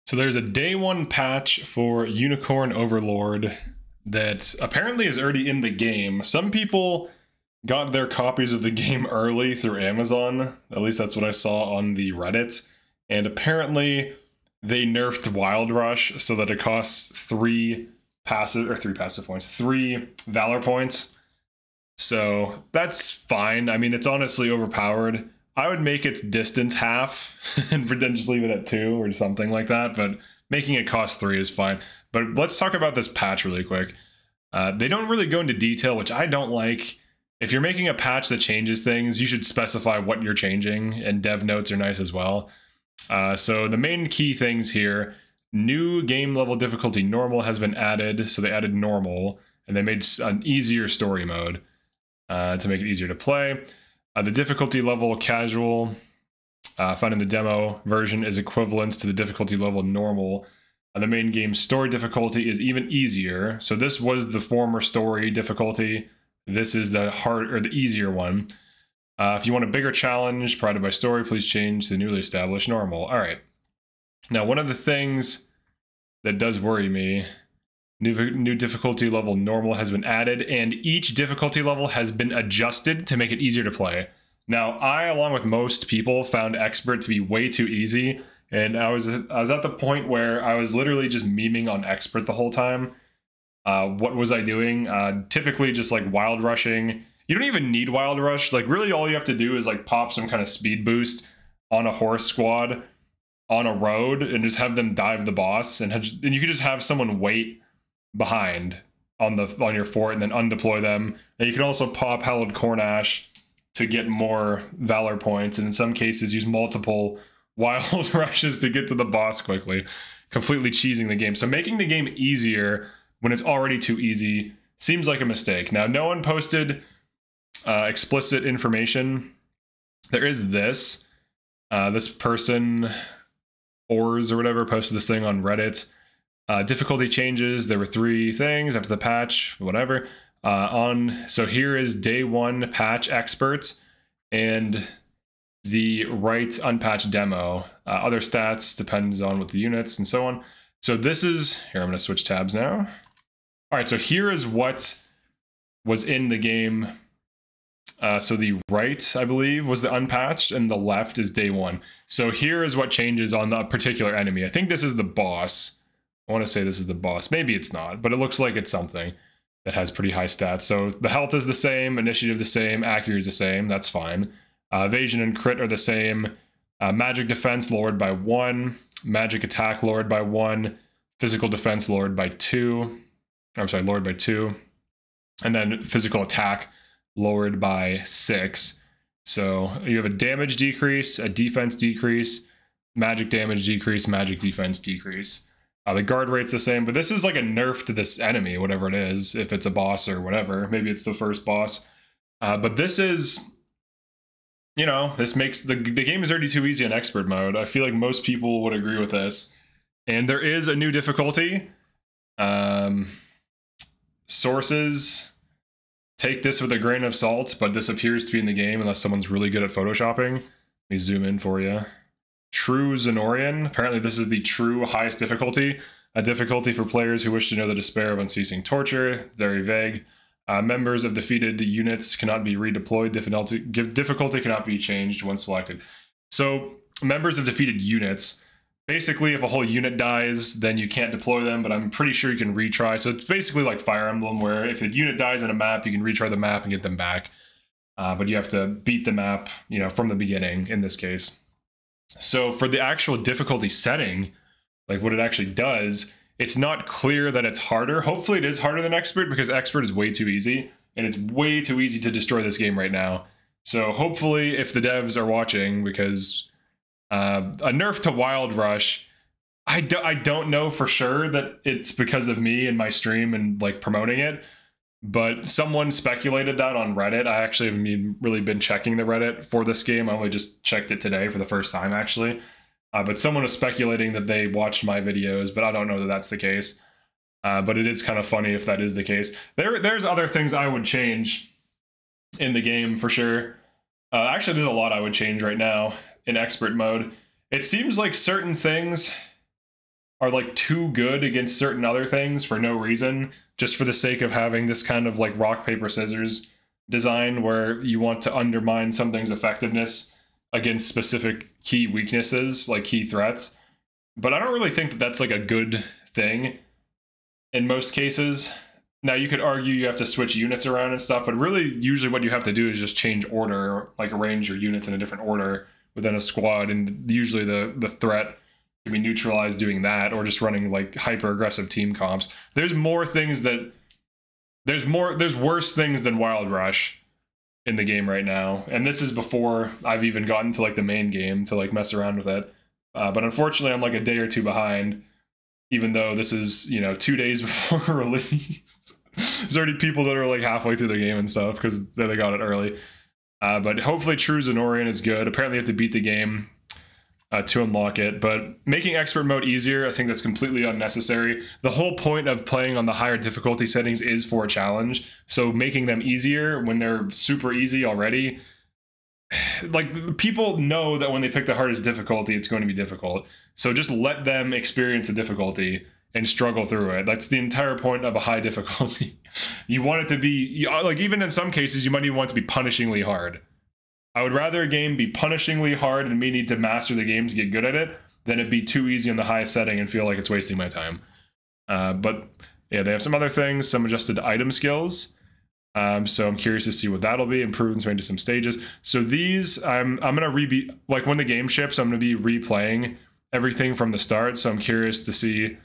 So there's a day one patch for Unicorn Overlord that apparently is already in the game. Some people got their copies of the game early through Amazon. At least that's what I saw on the Reddit. And apparently they nerfed Wild Rush so that it costs three Valor points. So that's fine. I mean, it's honestly overpowered. I would make its distance half and pretend just leave it at 2 or something like that, but making it cost 3 is fine. But let's talk about this patch really quick. They don't really go into detail, which I don't like. If you're making a patch that changes things, you should specify what you're changing, and dev notes are nice as well. So the main key things here, new game level difficulty normal has been added. So they added normal, and they made an easier story mode to make it easier to play. The difficulty level casual found in the demo version is equivalent to the difficulty level normal. The main game story difficulty is even easier. So this was the former story difficulty. This is the hard or the easier one. If you want a bigger challenge provided by story, please change the newly established normal. All right. Now, one of the things that does worry me, new difficulty level normal has been added, and each difficulty level has been adjusted to make it easier to play. Now, I, along with most people, found expert to be way too easy, and I was at the point where I was literally just memeing on expert the whole time. What was I doing? Typically just like wild rushing. You don't even need wild rush. Like, really all you have to do is like pop some kind of speed boost on a horse squad on a road and just have them dive the boss, and you could just have someone wait behind on your fort and then undeploy them. And you can also pop Hallowed Cornash to get more Valor points, and in some cases use multiple wild rushes to get to the boss quickly, completely cheesing the game. So making the game easier when it's already too easy seems like a mistake. Now, no one posted explicit information. There is this. This person, Ors or whatever, posted this thing on Reddit. Difficulty changes. There were 3 things after the patch, whatever. So here is day 1 patch experts and the right unpatched demo. Other stats depends on what the units and so on. So this is, here, I'm going to switch tabs now. All right, so here is what was in the game. So the right, I believe, was the unpatched, and the left is day 1. So here is what changes on the particular enemy. I think this is the boss. I want to say this is the boss. Maybe it's not, but it looks like it's something that has pretty high stats. So the health is the same, initiative the same, accuracy is the same. That's fine. Evasion and crit are the same. Magic defense lowered by 1. Magic attack lowered by 1. Physical defense lowered by 2. I'm sorry, lowered by 2. And then physical attack lowered by 6. So you have a damage decrease, a defense decrease, magic damage decrease, magic defense decrease. The guard rate's the same, but this is like a nerf to this enemy, whatever it is, if it's a boss or whatever. Maybe it's the first boss. But this is, you know, this makes the game is already too easy in expert mode. I feel like most people would agree with this. And there is a new difficulty. Sources take this with a grain of salt, but this appears to be in the game unless someone's really good at photoshopping. Let me zoom in for you. True Zenorian. Apparently this is the true highest difficulty. A difficulty for players who wish to know the despair of unceasing torture. Very vague. Members of defeated units cannot be redeployed. Difficulty cannot be changed when selected. So members of defeated units, basically if a whole unit dies, then you can't deploy them, but I'm pretty sure you can retry. So it's basically like Fire Emblem, where if a unit dies in a map, you can retry the map and get them back. But you have to beat the map, you know, from the beginning in this case. So for the actual difficulty setting, like what it actually does, it's not clear that it's harder. Hopefully it is harder than expert, because expert is way too easy, and it's way too easy to destroy this game right now. So hopefully, if the devs are watching, because a nerf to Wild Rush, I don't know for sure that it's because of me and my stream and like promoting it, but someone speculated that on Reddit. I actually haven't really been checking the Reddit for this game. I only just checked it today for the first time, actually. But someone was speculating that they watched my videos, but I don't know that that's the case. But it is kind of funny if that is the case. There's other things I would change in the game for sure. Actually, there's a lot I would change right now in expert mode. It seems like certain things are like too good against certain other things for no reason, just for the sake of having this kind of like rock, paper, scissors design where you want to undermine something's effectiveness against specific key weaknesses, like key threats. But I don't really think that that's like a good thing in most cases. Now, you could argue you have to switch units around and stuff, but really, usually what you have to do is just change order, like arrange your units in a different order within a squad, and usually the threat can be neutralized doing that, or just running like hyper-aggressive team comps. There's more things that... There's worse things than Wild Rush in the game right now, and this is before I've even gotten to like the main game to like mess around with it. But unfortunately, I'm like a day or two behind, even though this is, you know, 2 days before release. There's already people that are like halfway through the game and stuff because they got it early. But hopefully True Zenorian is good. Apparently you have to beat the game to unlock it, but making expert mode easier, I think that's completely unnecessary. The whole point of playing on the higher difficulty settings is for a challenge, so making them easier when they're super easy already, like, people know that when they pick the hardest difficulty, it's going to be difficult. So just let them experience the difficulty and struggle through it. That's the entire point of a high difficulty. You want it to be, like, even in some cases, you might even want it to be punishingly hard. I would rather a game be punishingly hard and me need to master the game to get good at it than it be too easy on the highest setting and feel like it's wasting my time. But yeah, they have some other things, some adjusted item skills. So I'm curious to see what that'll be. Improvements made to some stages. So these, I'm gonna like when the game ships, I'm gonna be replaying everything from the start. So I'm curious to see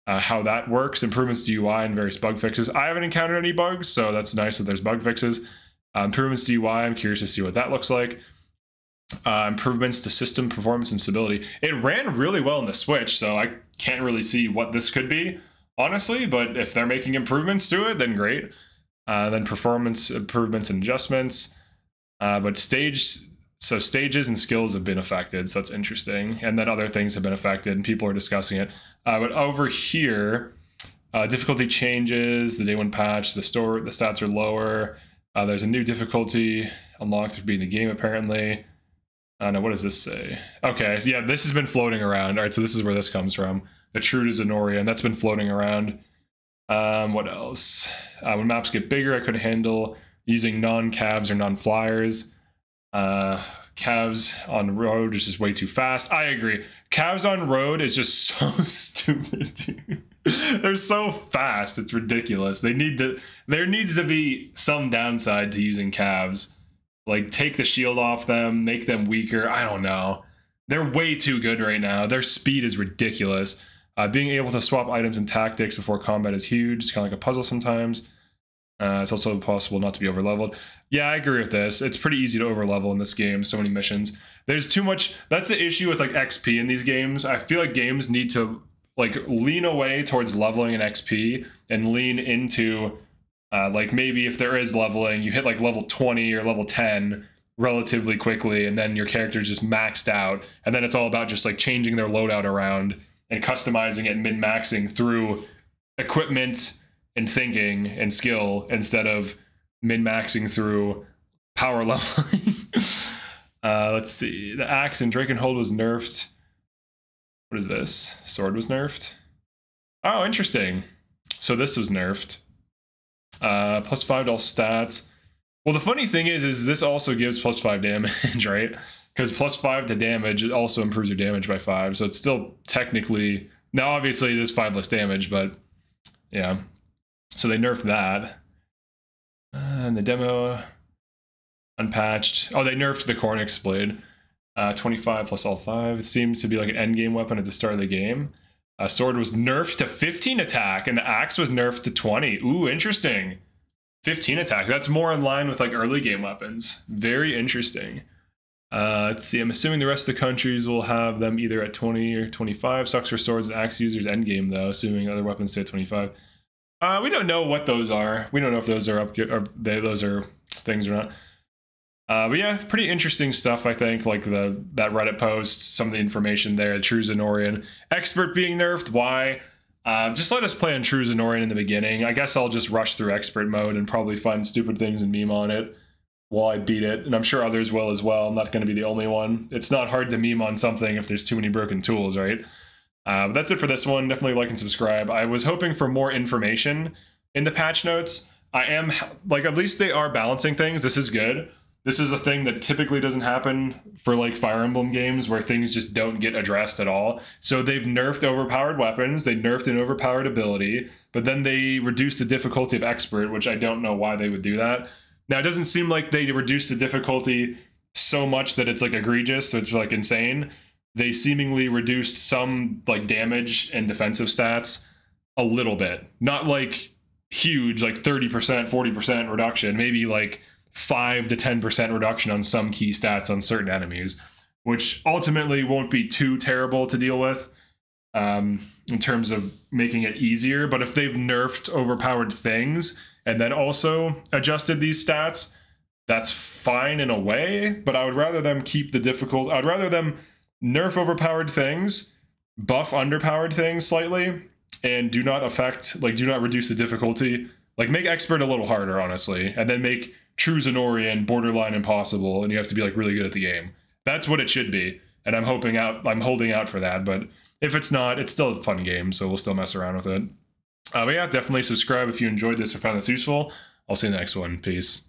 how that works. Improvements to UI and various bug fixes. I haven't encountered any bugs, so that's nice that there's bug fixes. Improvements to UI, I'm curious to see what that looks like. Improvements to system performance and stability. It ran really well on the Switch, so I can't really see what this could be, honestly, but if they're making improvements to it, then great. Then performance improvements and adjustments. But stages and skills have been affected, so that's interesting. And then other things have been affected, and people are discussing it. But over here, difficulty changes, the day one patch, the stats are lower. There's a new difficulty unlocked to be in the game, apparently. Now, what does this say? Okay, so yeah, this has been floating around. All right, so this is where this comes from. The True to Zenorian, that's been floating around. What else? When maps get bigger, I could handle using non-cavs or non-flyers. Cavs on road is just way too fast. I agree. Cavs on road is just so stupid, dude. They're so fast, it's ridiculous. There needs to be some downside to using cavs. Like, take the shield off them, make them weaker. I don't know. They're way too good right now. Their speed is ridiculous. Being able to swap items and tactics before combat is huge. It's kind of like a puzzle sometimes. It's also possible not to be overleveled. Yeah, I agree with this. It's pretty easy to overlevel in this game. So many missions. There's too much. That's the issue with like XP in these games. I feel like games need to like lean away towards leveling and XP and lean into like maybe if there is leveling, you hit like level 20 or level 10 relatively quickly, and then your character's just maxed out, and then it's all about just like changing their loadout around and customizing it and min-maxing through equipment and thinking and skill instead of min-maxing through power leveling. Let's see. The axe in Drakenhold was nerfed. What is this? Sword was nerfed. Oh, interesting. So this was nerfed. +5 to all stats. Well, the funny thing is this also gives +5 damage, right? Because +5 to damage, it also improves your damage by 5. So it's still technically... Now, obviously, it is 5 less damage, but yeah. So they nerfed that. And the demo... Unpatched. Oh, they nerfed the Cornix blade. 25 plus all 5. It seems to be like an endgame weapon at the start of the game. Sword was nerfed to 15 attack, and the axe was nerfed to 20. Ooh, interesting. 15 attack. That's more in line with like early game weapons. Very interesting. Let's see. I'm assuming the rest of the countries will have them either at 20 or 25. Sucks for swords and axe users endgame though, assuming other weapons stay at 25. We don't know what those are. We don't know if those are those are things or not. But yeah, pretty interesting stuff, I think, like that Reddit post, some of the information there, True Zenorian. Expert being nerfed, why? Just let us play on True Zenorian in the beginning. I guess I'll just rush through expert mode and probably find stupid things and meme on it while I beat it, and I'm sure others will as well. I'm not going to be the only one. It's not hard to meme on something if there's too many broken tools, right? But that's it for this one. Definitely like and subscribe. I was hoping for more information in the patch notes. I am, like, at least they are balancing things. This is good. This is a thing that typically doesn't happen for like Fire Emblem games where things just don't get addressed at all. So they've nerfed overpowered weapons, they nerfed an overpowered ability, but then they reduced the difficulty of expert, which I don't know why they would do that. Now, it doesn't seem like they reduced the difficulty so much that it's like egregious, so it's like insane. They seemingly reduced some like damage and defensive stats a little bit. Not like huge, like 30%, 40% reduction, maybe like 5 to 10% reduction on some key stats on certain enemies, which ultimately won't be too terrible to deal with in terms of making it easier. But if they've nerfed overpowered things and then also adjusted these stats, that's fine in a way, but I would rather them keep the difficult. I'd rather them nerf overpowered things, buff underpowered things slightly, and do not reduce the difficulty. Like, make expert a little harder, honestly, and then make true Zenorian borderline impossible, and you have to be like really good at the game. That's what it should be, and I'm holding out for that. But if it's not, it's still a fun game, so we'll still mess around with it. But yeah, definitely subscribe if you enjoyed this or found this useful. I'll see you in the next one. Peace.